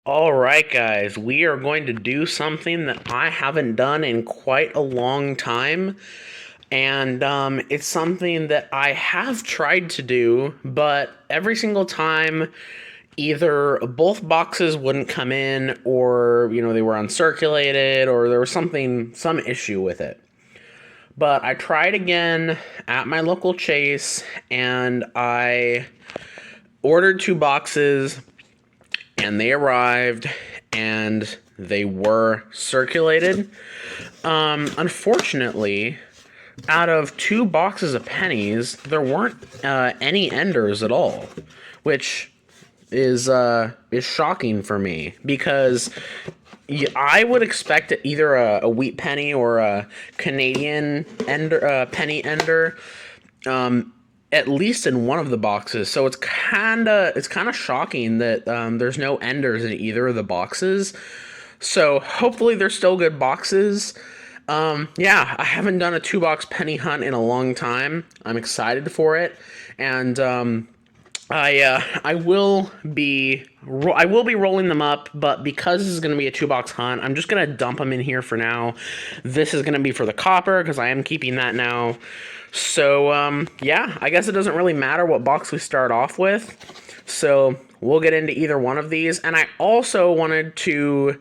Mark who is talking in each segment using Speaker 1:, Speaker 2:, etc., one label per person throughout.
Speaker 1: All right, guys, we are going to do something that I haven't done in quite a long time. And it's something that I have tried to do, but every single time, either both boxes wouldn't come in, or, they were uncirculated, or there was some issue with it. But I tried again at my local Chase, and I ordered two boxes and they arrived and they were circulated. Unfortunately, out of two boxes of pennies, there weren't any enders at all, which is shocking for me because I would expect either a wheat penny or a Canadian ender, penny ender, at least in one of the boxes. So it's kind of shocking that there's no enders in either of the boxes. So hopefully they're still good boxes. Yeah, I haven't done a two box penny hunt in a long time. I'm excited for it, and I will be rolling them up, but because this is going to be a two box hunt, I'm just going to dump them in here for now. This is going to be for the copper because I am keeping that now. So yeah, I guess it doesn't really matter what box we start off with. So we'll get into either one of these, and I also wanted to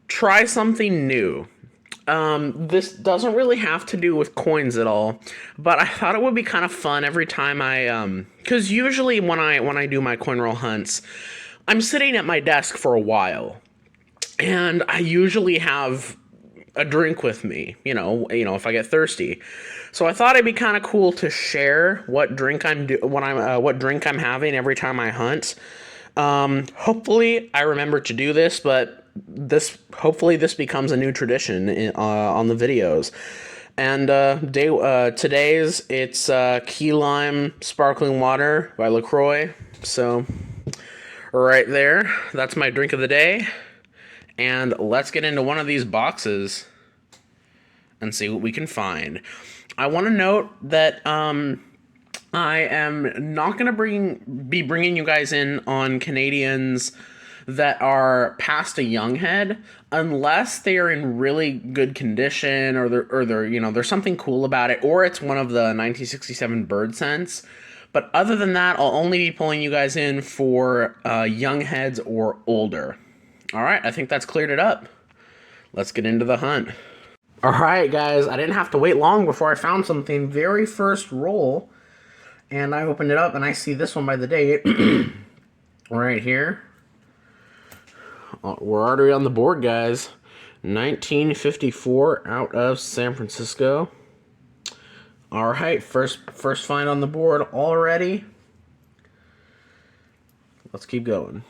Speaker 1: try something new. This doesn't really have to do with coins at all, but I thought it would be kind of fun every time because usually when I do my coin roll hunts, I'm sitting at my desk for a while, and I usually have a drink with me, if I get thirsty. So I thought it'd be kind of cool to share what drink what drink I'm having every time I hunt. Hopefully I remember to do this, but hopefully this becomes a new tradition on the videos. And today's it's key lime sparkling water by LaCroix. So right there, that's my drink of the day. And let's get into one of these boxes and see what we can find. I want to note that I am not going to be bringing you guys in on Canadians that are past a young head unless they are in really good condition, or they're there's something cool about it, or it's one of the 1967 bird scents. But other than that, I'll only be pulling you guys in for young heads or older. All right, I think that's cleared it up. Let's get into the hunt. All right, guys, I didn't have to wait long before I found something. Very first roll, and I opened it up, and I see this one by the date right here. We're already on the board, guys. 1954 out of San Francisco. All right, first find on the board already. Let's keep going.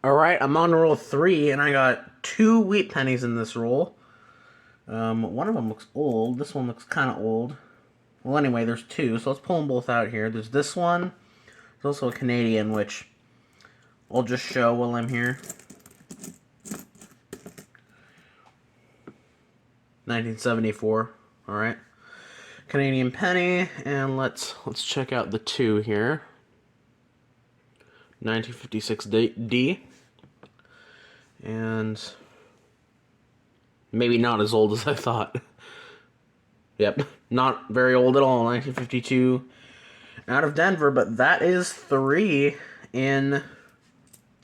Speaker 1: All right, I'm on roll 3, and I got 2 wheat pennies in this roll. One of them looks old. This one looks kind of old. Well, anyway, there's 2, so let's pull them both out here. There's this one. There's also a Canadian, which I'll just show while I'm here. 1974. All right, Canadian penny, and let's check out the 2 here. 1956 D. And maybe not as old as I thought. Yep, not very old at all. 1952 out of Denver, but that is 3 in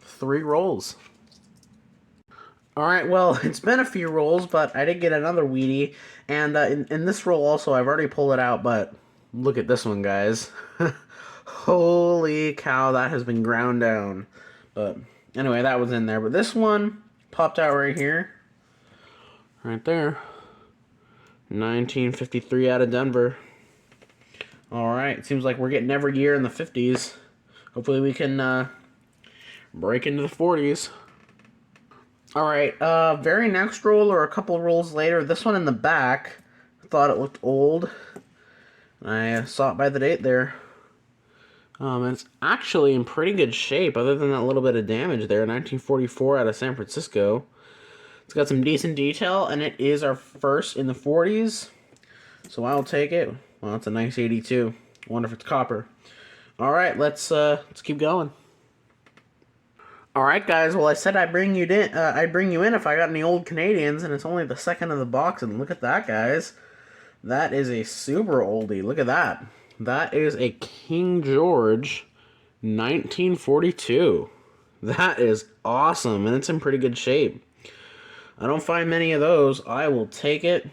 Speaker 1: 3 rolls. Alright, well, it's been a few rolls, but I did get another Wheatie. And in this roll also, I've already pulled it out, but look at this one, guys. Holy cow, that has been ground down. But anyway, that was in there. But this one popped out right here. Right there. 1953 out of Denver. Alright, seems like we're getting every year in the 50s. Hopefully we can break into the 40s. Alright, very next roll, or a couple rolls later, this one in the back, I thought it looked old. I saw it by the date there. It's actually in pretty good shape, other than that little bit of damage there. 1944 out of San Francisco. It's got some decent detail, and it is our first in the 40s. So I'll take it. Well, it's a nice 82. I wonder if it's copper. All right, let's keep going. All right, guys. Well, I said I'd bring you in if I got any old Canadians, and it's only the second of the box. And look at that, guys. That is a super oldie. Look at that. That is a King George, 1942. That is awesome, and it's in pretty good shape. I don't find many of those. I will take it.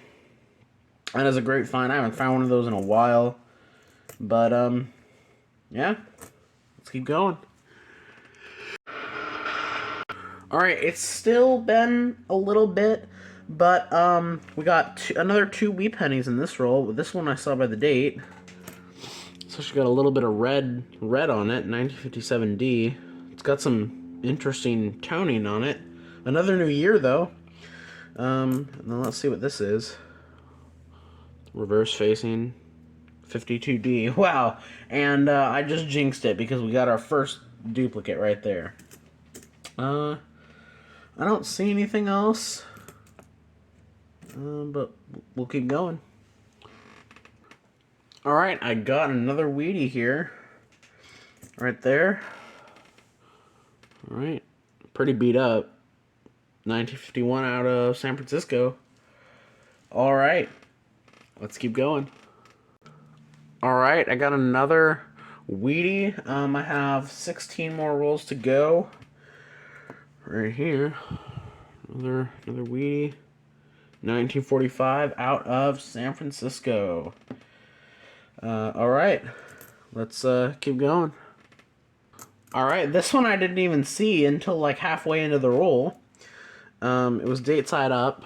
Speaker 1: That is a great find. I haven't found one of those in a while. But, yeah. Let's keep going. Alright, it's still been a little bit, but, we got another 2 wee pennies in this roll. This one I saw by the date. So she got a little bit of red on it, 1957D. It's got some interesting toning on it. Another new year, though. And then let's see what this is. Reverse facing, 52D. Wow. And I just jinxed it because we got our first duplicate right there. I don't see anything else. But we'll keep going. Alright, I got another Wheatie here. Right there. Alright. Pretty beat up. 1951 out of San Francisco. Alright. Let's keep going. Alright, I got another Wheatie. I have 16 more rolls to go. Right here. Another Wheatie. 1945 out of San Francisco. Alright. Let's keep going. Alright, this one I didn't even see until like halfway into the roll. It was date side up.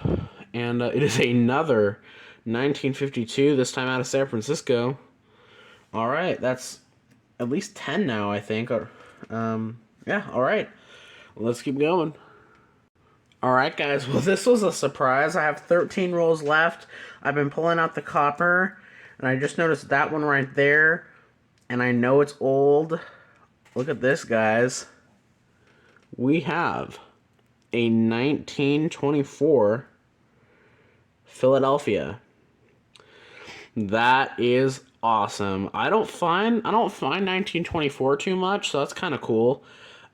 Speaker 1: And it is another 1952, this time out of San Francisco. Alright, that's at least 10 now, I think. Yeah, alright. Let's keep going. Alright, guys. Well, this was a surprise. I have 13 rolls left. I've been pulling out the copper, and I just noticed that one right there, and I know it's old. Look at this, guys. We have a 1924 Philadelphia. That is awesome. I don't find 1924 too much, so that's kind of cool.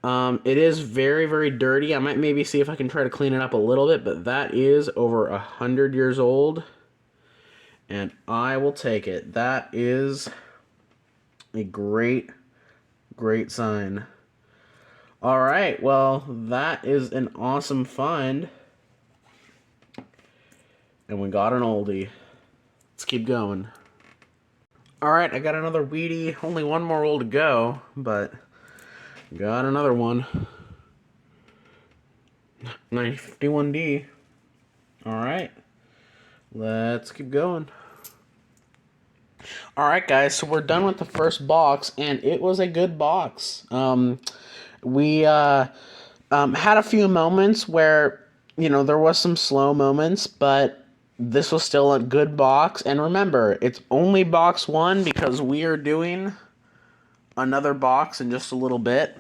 Speaker 1: It is very, very dirty. I might maybe see if I can try to clean it up a little bit, but that is over 100 years old, and I will take it. That is a great, great sign. All right, well, that is an awesome find. And we got an oldie. Let's keep going. Alright, I got another Wheatie. Only one more roll to go, but got another one. 1951D. Alright. Let's keep going. Alright, guys, so we're done with the first box, and it was a good box. We had a few moments where, you know, there was some slow moments, but this was still a good box. And remember, it's only box 1 because we are doing another box in just a little bit.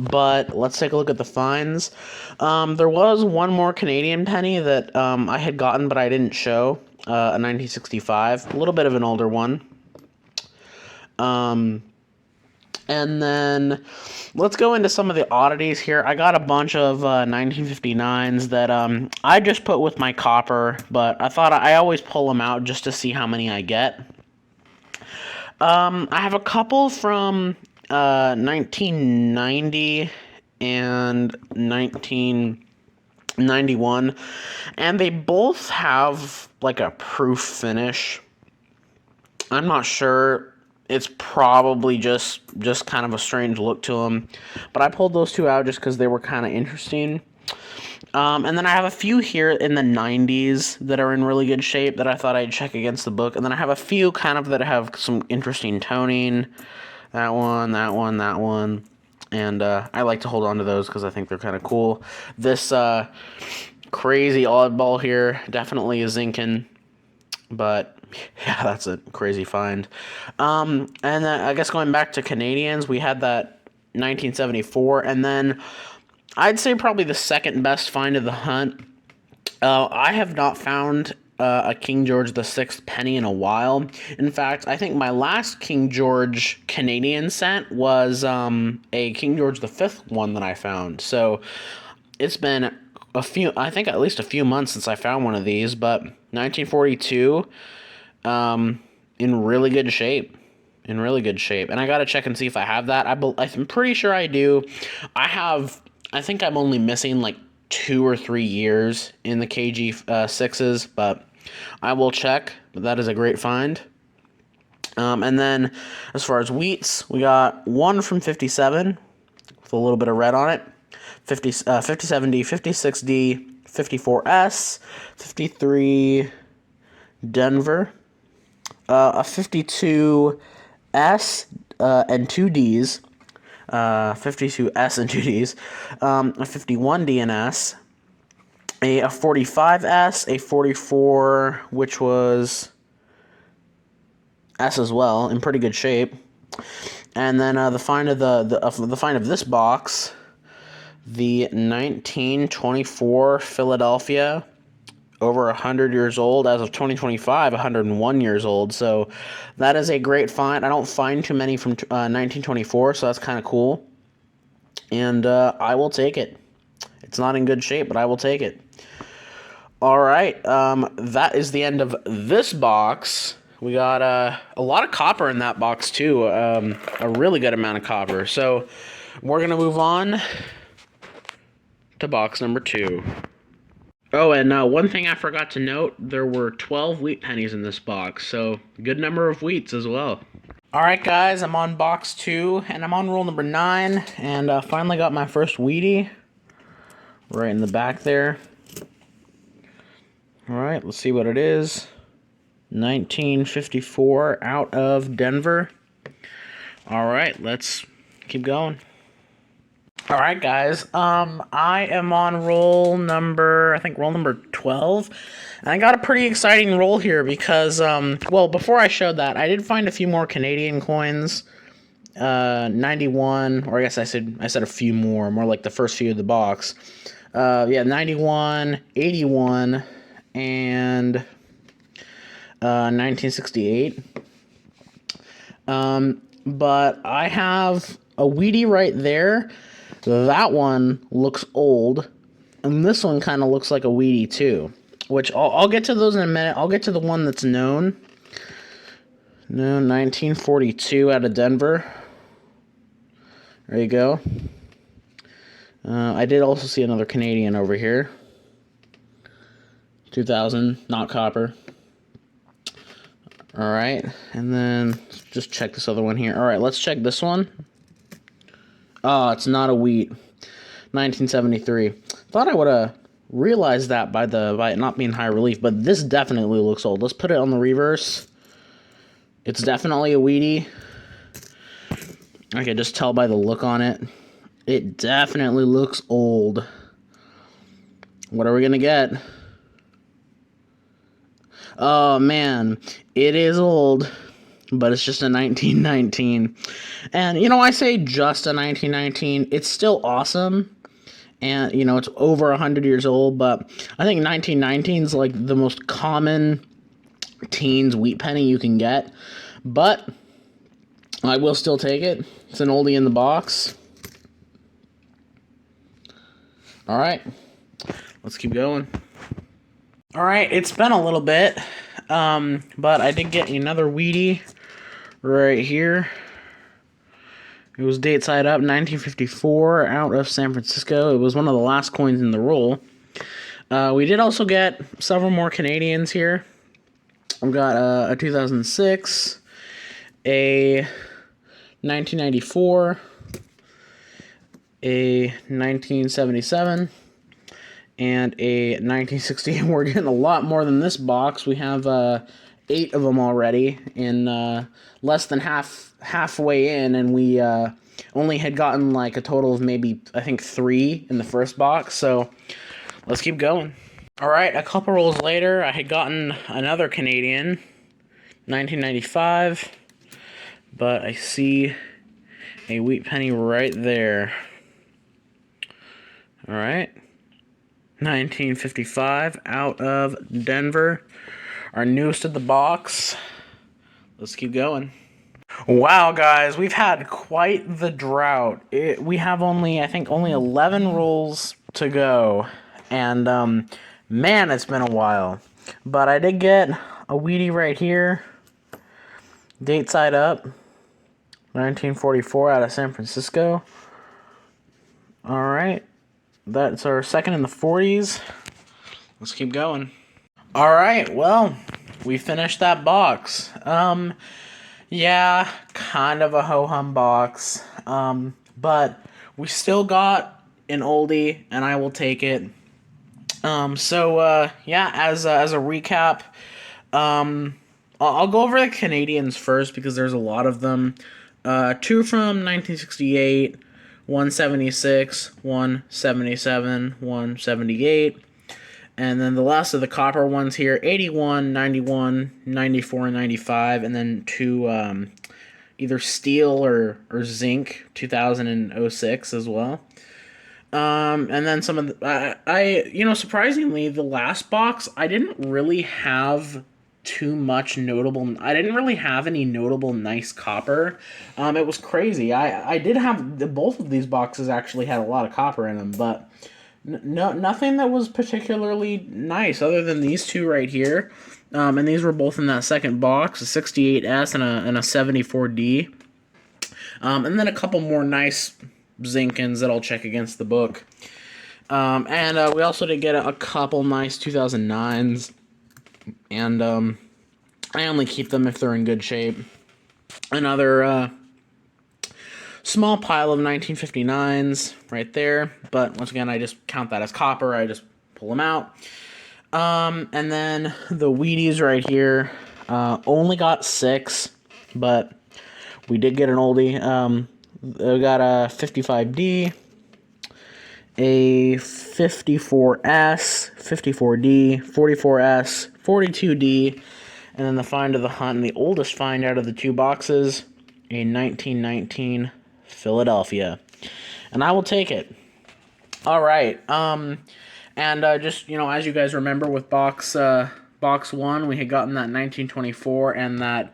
Speaker 1: But let's take a look at the finds. There was one more Canadian penny that I had gotten, but I didn't show. A 1965. A little bit of an older one. And then let's go into some of the oddities here. I got a bunch of 1959s that I just put with my copper, but I thought I always pull them out just to see how many I get. I have a couple from 1990 and 1991, and they both have like a proof finish. I'm not sure. It's probably just kind of a strange look to them. But I pulled those two out just because they were kind of interesting. And then I have a few here in the 90s that are in really good shape that I thought I'd check against the book. And then I have a few kind of that have some interesting toning. That one. And I like to hold on to those because I think they're kind of cool. This crazy oddball here definitely is zinking. But yeah, that's a crazy find. And then I guess going back to Canadians, we had that 1974, and then I'd say probably the second best find of the hunt. I have not found a King George VI penny in a while. In fact, I think my last King George Canadian cent was a King George V one that I found. So it's been I think at least a few months since I found one of these, but 1942, in really good shape. In really good shape. And I gotta check and see if I have that. I'm pretty sure I do. I think I'm only missing like 2 or 3 years in the KG 6s, but I will check. But that is a great find. And then as far as wheats, we got one from 57 with a little bit of red on it. 57D, 56D, 54S, 53 Denver, a 52S and 2Ds, 52S and 2Ds, a 51 DNS, a 45S, a 44, which was S as well, in pretty good shape, and then the find of the find of this box, the 1924 Philadelphia, over 100 years old. As of 2025, 101 years old. So that is a great find. I don't find too many from 1924, so that's kind of cool. And I will take it. It's not in good shape, but I will take it. All right, that is the end of this box. We got a lot of copper in that box, too. A really good amount of copper. So we're going to move on to box number 2. Oh, and one thing I forgot to note, there were 12 wheat pennies in this box, so good number of wheats as well. Alright guys, I'm on box 2, and I'm on roll number 9, and finally got my first wheatie, right in the back there. Alright, let's see what it is. 1954 out of Denver. Alright, let's keep going. Alright guys, I am on roll number 12, and I got a pretty exciting roll here because, well, before I showed that, I did find a few more Canadian coins, 91, or I guess I said a few more like the first few of the box, yeah, 91, 81, and, 1968, but I have a wheatie right there. That one looks old, and this one kind of looks like a wheatie too, which I'll get to those in a minute. I'll get to the one that's known. 1942 out of Denver. There you go. I did also see another Canadian over here. 2000, not copper. Alright, and then just check this other one here. Alright, let's check this one. Oh, it's not a wheat. 1973. Thought I would have realized that by it not being high relief, but this definitely looks old. Let's put it on the reverse. It's definitely a wheatie. I can just tell by the look on it. It definitely looks old. What are we gonna get? Oh man, it is old. But it's just a 1919. And, I say just a 1919. It's still awesome. And, it's over 100 years old. But I think 1919 is like the most common teens wheat penny you can get. But I will still take it. It's an oldie in the box. All right. Let's keep going. All right. It's been a little bit. But I did get another wheatie right here. It was date side up, 1954, out of San Francisco. It was one of the last coins in the roll. We did also get several more Canadians here. We've got a 2006, a 1994, a 1977, and a 1960. We're getting a lot more than this box. We have 8 of them already in less than halfway in, and we only had gotten like a total of maybe, I think, 3 in the first box. So let's keep going. All right, a couple rolls later, I had gotten another Canadian, 1995, but I see a wheat penny right there. All right, 1955 out of Denver. Our newest of the box. Let's keep going. Wow, guys, we've had quite the drought. We have I think, only 11 rolls to go. And, man, it's been a while. But I did get a Weedy right here. Date side up. 1944 out of San Francisco. Alright. That's our second in the 40s. Let's keep going. Alright, well, we finished that box. Yeah, kind of a ho-hum box. But we still got an oldie, and I will take it. Yeah, as a recap, I'll go over the Canadians first because there's a lot of them. Two from 1968, 176, 177, 178. And then the last of the copper ones here, 81, 91, 94, and 95. And then two either steel or zinc, 2006 as well. And then some of the, surprisingly, the last box, I didn't really have too much notable. I didn't really have any notable nice copper. It was crazy. I did have both of these boxes actually had a lot of copper in them, but nothing that was particularly nice other than these two right here. And these were both in that second box, a 68S and a 74D. And then a couple more nice Zinkins that I'll check against the book. And we also did get a couple nice 2009s. And I only keep them if they're in good shape. Another small pile of 1959s right there. But once again, I just count that as copper. I just pull them out. And then the Wheaties right here. Only got 6, but we did get an oldie. We got a 55D, a 54S, 54D, 44S, 42D, and then the find of the hunt, and the oldest find out of the two boxes, a 1919 Philadelphia. And I will take it. All right. Just, as you guys remember with box 1, we had gotten that 1924 and that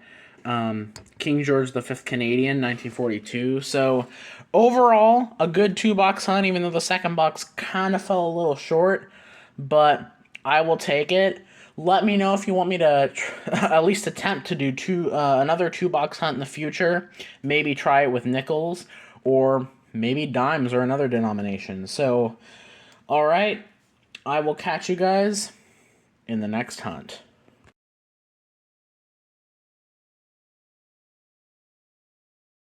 Speaker 1: King George V Canadian, 1942. So, overall, a good 2-box hunt, even though the second box kind of fell a little short. But I will take it. Let me know if you want me to at least attempt to do another 2-box hunt in the future. Maybe try it with nickels, or maybe dimes or another denomination. So, alright, I will catch you guys in the next hunt.